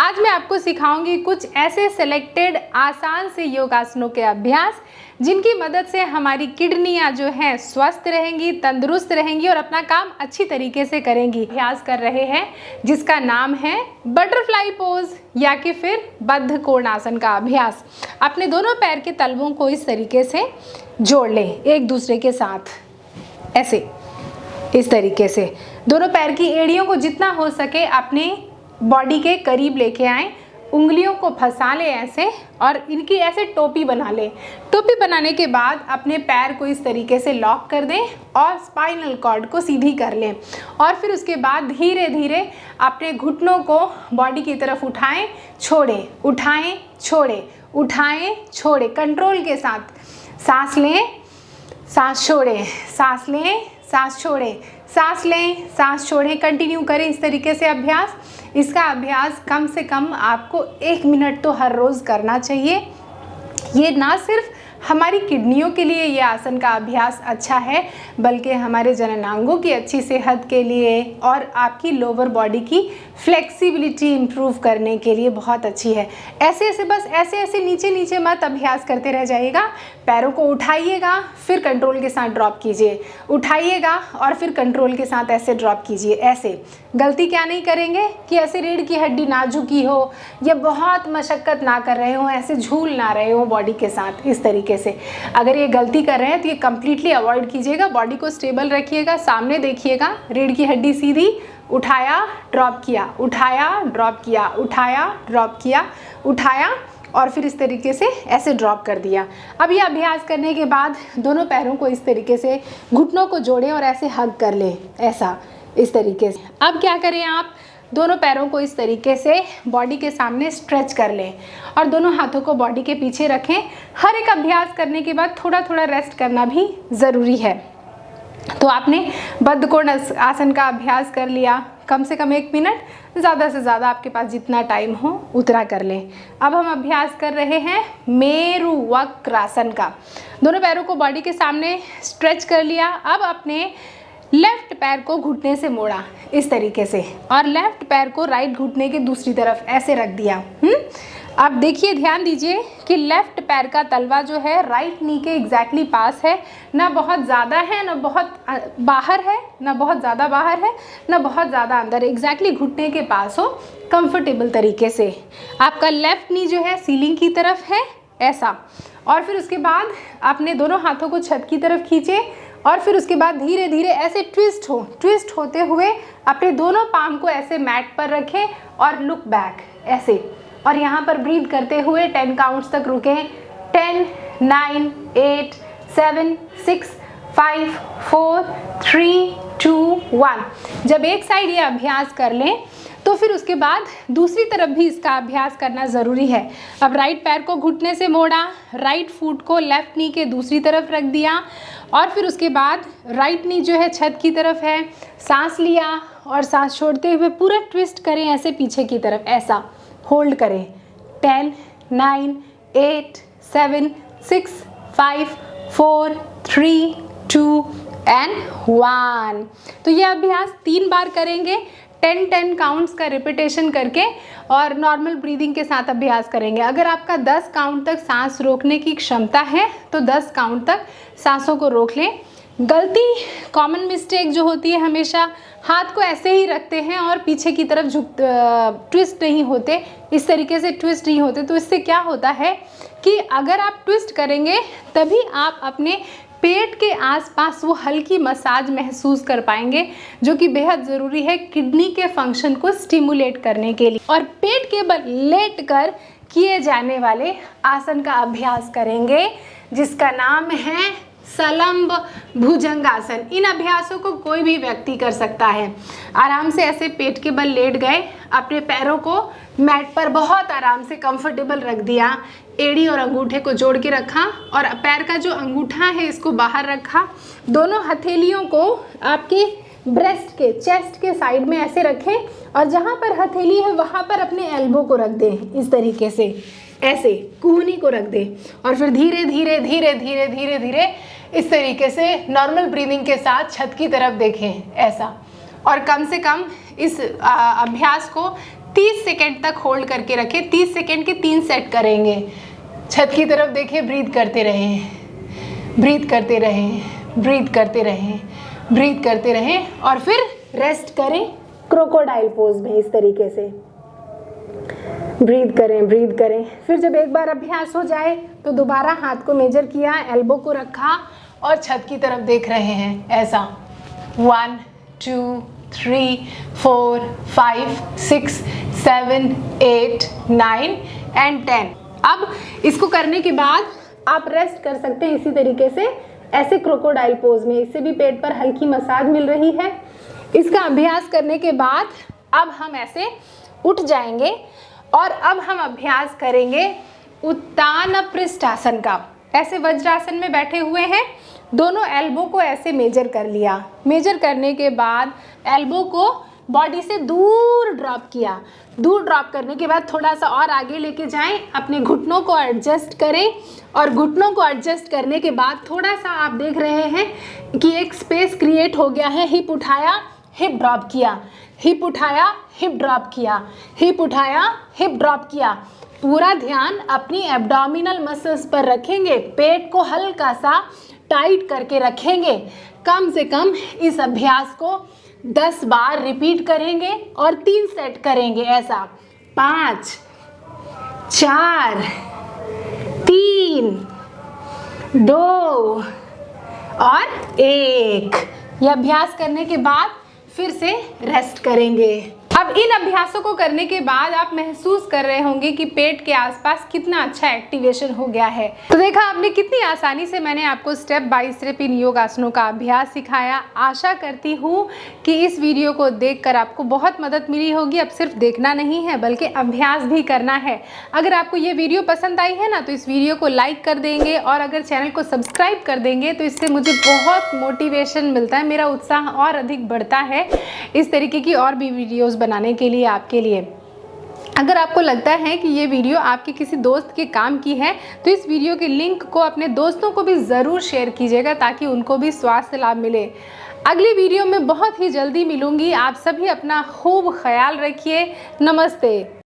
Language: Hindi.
आज मैं आपको सिखाऊंगी कुछ ऐसे सिलेक्टेड आसान से योगासनों के अभ्यास जिनकी मदद से हमारी किडनियां जो हैं स्वस्थ रहेंगी, तंदुरुस्त रहेंगी और अपना काम अच्छी तरीके से करेंगी। अभ्यास कर रहे हैं जिसका नाम है बटरफ्लाई पोज या कि फिर बद्ध कोणासन का अभ्यास। अपने दोनों पैर के तलवों को इस तरीके से जोड़ लें एक दूसरे के साथ, ऐसे इस तरीके से दोनों पैर की एड़ियों को जितना हो सके अपने बॉडी के करीब लेके आएं, उंगलियों को फंसा लें ऐसे और इनकी ऐसे टोपी बना लें। टोपी बनाने के बाद अपने पैर को इस तरीके से लॉक कर दें और स्पाइनल कॉर्ड को सीधी कर लें और फिर उसके बाद धीरे धीरे अपने घुटनों को बॉडी की तरफ उठाएं, छोड़ें, उठाएं, छोड़ें, उठाएं, छोड़ें। कंट्रोल के साथ सांस लें, सांस छोड़ें, सांस लें, सांस छोड़ें, सांस लें, सांस छोड़ें। कंटिन्यू करें इस तरीके से अभ्यास। इसका अभ्यास कम से कम आपको 1 मिनट तो हर रोज़ करना चाहिए। ये ना सिर्फ हमारी किडनियों के लिए ये आसन का अभ्यास अच्छा है, बल्कि हमारे जननांगों की अच्छी सेहत के लिए और आपकी लोअर बॉडी की फ्लेक्सिबिलिटी इम्प्रूव करने के लिए बहुत अच्छी है। ऐसे ऐसे बस ऐसे ऐसे नीचे नीचे मत अभ्यास करते रह जाइएगा। पैरों को उठाइएगा, फिर कंट्रोल के साथ ड्रॉप कीजिए, उठाइएगा और फिर कंट्रोल के साथ ऐसे ड्रॉप कीजिए। ऐसे गलती क्या नहीं करेंगे कि ऐसे रीढ़ की हड्डी ना झुकी हो या बहुत मशक्क़त ना कर रहे हो, ऐसे झूल ना रहे हो बॉडी के साथ इस तरीके से। अगर ये गलती कर रहे हैं तो ये कम्प्लीटली अवॉइड कीजिएगा। बॉडी को स्टेबल रखिएगा, सामने देखिएगा, रीढ़ की हड्डी सीधी, उठाया ड्रॉप किया, उठाया ड्रॉप किया, उठाया ड्रॉप किया, उठाया और फिर इस तरीके से ऐसे ड्रॉप कर दिया। अब ये अभ्यास करने के बाद दोनों पैरों को इस तरीके से घुटनों को जोड़ें और ऐसे हग कर लें, ऐसा इस तरीके से। अब क्या करें, आप दोनों पैरों को इस तरीके से बॉडी के सामने स्ट्रेच कर लें और दोनों हाथों को बॉडी के पीछे रखें। हर एक अभ्यास करने के बाद थोड़ा थोड़ा रेस्ट करना भी ज़रूरी है। तो आपने बद्ध कोण आसन का अभ्यास कर लिया, कम से कम 1 मिनट, ज़्यादा से ज़्यादा आपके पास जितना टाइम हो उतना कर लें। अब हम अभ्यास कर रहे हैं मेरु वक्रासन का। दोनों पैरों को बॉडी के सामने स्ट्रेच कर लिया। अब अपने लेफ्ट पैर को घुटने से मोड़ा इस तरीके से और लेफ्ट पैर को राइट घुटने के दूसरी तरफ ऐसे रख दिया। अब देखिए, ध्यान दीजिए कि लेफ्ट पैर का तलवा जो है राइट नी के एग्जैक्टली पास है, ना बहुत ज़्यादा है ना बहुत बाहर है, ना बहुत ज़्यादा बाहर है ना बहुत ज़्यादा अंदर, एग्जैक्टली घुटने के पास हो, कंफर्टेबल तरीके से। आपका लेफ्ट नी जो है सीलिंग की तरफ है, ऐसा। और फिर उसके बाद अपने दोनों हाथों को छत की तरफ खींचे और फिर उसके बाद धीरे धीरे ऐसे ट्विस्ट होते हुए अपने दोनों पाम को ऐसे मैट पर रखें और लुक बैक ऐसे। और यहाँ पर ब्रीथ करते हुए 10 काउंट्स तक रुकें। 10, 9, 8, 7, 6, 5, 4, 3, 2, 1। जब एक साइड ये अभ्यास कर लें तो फिर उसके बाद दूसरी तरफ भी इसका अभ्यास करना ज़रूरी है। अब राइट पैर को घुटने से मोड़ा, राइट फुट को लेफ्ट नी के दूसरी तरफ रख दिया और फिर उसके बाद राइट नी जो है छत की तरफ है, सांस लिया और सांस छोड़ते हुए पूरा ट्विस्ट करें ऐसे पीछे की तरफ, ऐसा होल्ड करें। 10, 9, 8, 7, 6, 5, 4, 3, 2 and 1। तो ये अभ्यास 3 बार करेंगे, 10 काउंट्स का रिपीटेशन करके और नॉर्मल ब्रीदिंग के साथ अभ्यास करेंगे। अगर आपका 10 काउंट तक सांस रोकने की क्षमता है तो 10 काउंट तक सांसों को रोक लें। गलती, कॉमन मिस्टेक जो होती है, हमेशा हाथ को ऐसे ही रखते हैं और पीछे की तरफ ट्विस्ट नहीं होते, इस तरीके से ट्विस्ट नहीं होते। तो इससे क्या होता है कि अगर आप ट्विस्ट करेंगे तभी आप अपने पेट के आसपास वो हल्की मसाज महसूस कर पाएंगे, जो कि बेहद ज़रूरी है किडनी के फंक्शन को स्टिमुलेट करने के लिए। और पेट के बल लेट कर किए जाने वाले आसन का अभ्यास करेंगे जिसका नाम है सलंब भुजंगासन। इन अभ्यासों को कोई भी व्यक्ति कर सकता है। आराम से ऐसे पेट के बल लेट गए, अपने पैरों को मैट पर बहुत आराम से कंफर्टेबल रख दिया, एड़ी और अंगूठे को जोड़ के रखा और पैर का जो अंगूठा है इसको बाहर रखा। दोनों हथेलियों को आपके ब्रेस्ट के, चेस्ट के साइड में ऐसे रखें और जहाँ पर हथेली है वहाँ पर अपने एल्बो को रख दें इस तरीके से, ऐसे कूहनी को रख दें और फिर धीरे धीरे धीरे धीरे धीरे धीरे इस तरीके से नॉर्मल ब्रीदिंग के साथ छत की तरफ देखें, ऐसा। और कम से कम इस अभ्यास को 30 सेकेंड तक होल्ड करके रखें। 30 सेकेंड के 3 सेट करेंगे। छत की तरफ देखिए, ब्रीथ करते रहें, ब्रीथ करते रहें, ब्रीथ करते रहें, ब्रीथ करते रहें और फिर रेस्ट करें क्रोकोडाइल पोज में इस तरीके से। ब्रीथ करें, ब्रीथ करें। फिर जब एक बार अभ्यास हो जाए तो दोबारा हाथ को मेजर किया, एल्बो को रखा और छत की तरफ देख रहे हैं ऐसा। 1 2 3 4 5 6 7 8 9 एंड 10। अब इसको करने के बाद आप रेस्ट कर सकते हैं इसी तरीके से, ऐसे क्रोकोडाइल पोज में। इससे भी पेट पर हल्की मसाज मिल रही है। इसका अभ्यास करने के बाद अब हम ऐसे उठ जाएंगे और अब हम अभ्यास करेंगे उत्तान पृष्ठासन का। ऐसे वज्रासन में बैठे हुए हैं, दोनों एल्बो को ऐसे मेजर कर लिया। मेजर करने के बाद एल्बो को बॉडी से दूर ड्रॉप किया। दूर ड्रॉप करने के बाद थोड़ा सा और आगे लेके जाएं, अपने घुटनों को एडजस्ट करें और घुटनों को एडजस्ट करने के बाद थोड़ा सा आप देख रहे हैं कि एक स्पेस क्रिएट हो गया है। हिप उठाया, हिप ड्रॉप किया, हिप उठाया, हिप ड्रॉप किया, हिप उठाया, हिप ड्रॉप किया। पूरा ध्यान अपनी एब्डोमिनल मसल्स पर रखेंगे। पेट को हल्का सा टाइट करके रखेंगे। कम से कम इस अभ्यास को 10 बार रिपीट करेंगे और 3 सेट करेंगे ऐसा। 5 4 3 2 और 1। यह अभ्यास करने के बाद फिर से रेस्ट करेंगे। अब इन अभ्यासों को करने के बाद आप महसूस कर रहे होंगे कि पेट के आसपास कितना अच्छा एक्टिवेशन हो गया है। तो देखा आपने कितनी आसानी से मैंने आपको स्टेप बाय स्टेप इन योग आसनों का अभ्यास सिखाया। आशा करती हूँ कि इस वीडियो को देखकर आपको बहुत मदद मिली होगी। अब सिर्फ देखना नहीं है बल्कि अभ्यास भी करना है। अगर आपको ये वीडियो पसंद आई है ना तो इस वीडियो को लाइक कर देंगे और अगर चैनल को सब्सक्राइब कर देंगे तो इससे मुझे बहुत मोटिवेशन मिलता है, मेरा उत्साह और अधिक बढ़ता है इस तरीके की और भी वीडियोज़ बनाने के लिए आपके लिए। अगर आपको लगता है कि ये वीडियो आपके किसी दोस्त के काम की है तो इस वीडियो के लिंक को अपने दोस्तों को भी ज़रूर शेयर कीजिएगा ताकि उनको भी स्वास्थ्य लाभ मिले। अगली वीडियो में बहुत ही जल्दी मिलूंगी। आप सभी अपना खूब ख्याल रखिए। नमस्ते।